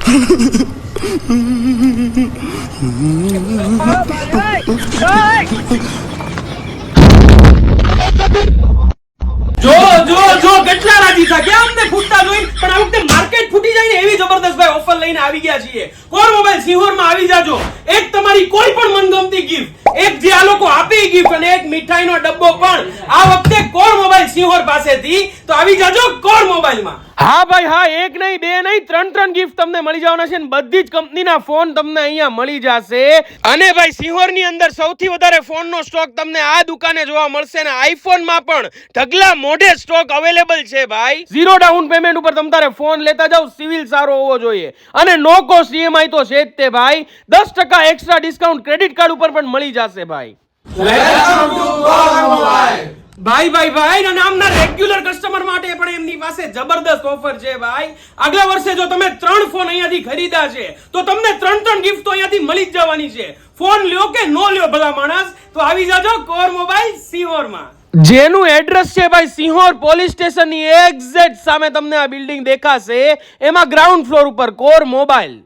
જો કેટલા રાજી થા કે અમને ફૂટતા જોઈ, પણ આ વખતે માર્કેટ ફૂટી જાય ને એવી જબરદસ્ત ભાઈ ઓફર લઈને આવી ગયા છીએ. કોર મોબાઈલ સિહોરમાં આવી જાજો. એક તમારી કોઈ પણ મનગમતી ગિફ્ટ, એક જે આ લોકો આપી ગિફ્ટ અને એક મીઠાઈનો ડબ્બો પણ આ વખતે કોર મોબાઈલ સિહોર પાસેથી. તો આવી જાજો કોર મોબાઈલમાં. હા ભાઈ હા, એક નહીં બે નહીં ત્રણ ગિફ્ટ તમને મળી જવાના છે, બધી જ કંપનીના ફોન તમને અહીંયા મળી જશે. અને ભાઈ સિહોરની અંદર સૌથી વધારે ફોનનો સ્ટોક તમને આ દુકાને જોવા મળશે ને આઈફોનમાં પણ ઢગલા મોઢે સ્ટોક અવેલેબલ છે ભાઈ. 0 ડાઉન પેમેન્ટ ઉપર તમારે ફોન લેતા જાવ, સિવિલ સારો હોવો જોઈએ અને નો કોસ્ટ ઈએમઆઈ તો છે જ તે ભાઈ. 10% એક્સ્ટ્રા ડિસ્કાઉન્ટ ક્રેડિટ કાર્ડ ઉપર પણ મળી જશે ભાઈ. ભાઈ ના નામના રેગ્યુલર કસ્ટમર માટે પણ એમની પાસે જબરદસ્ત ઓફર છે ભાઈ. આગલા વર્ષે જો તમે 3 ફોન અહીંયાથી ખરીદ્યા છે તો તમને 3 ગિફ્ટ તો અહીંયાથી મળી જ જવાની છે. ફોન લ્યો કે નો લ્યો ભલા માણસ, તો આવી જાજો કોર મોબાઈલ સિહોરમાં. જેનું એડ્રેસ છે ભાઈ સિહોર પોલીસ સ્ટેશનની એક્ઝેક્ટ સામે તમને આ બિલ્ડિંગ દેખાશે, એમાં ગ્રાઉન્ડ ફ્લોર ઉપર કોર મોબાઈલ.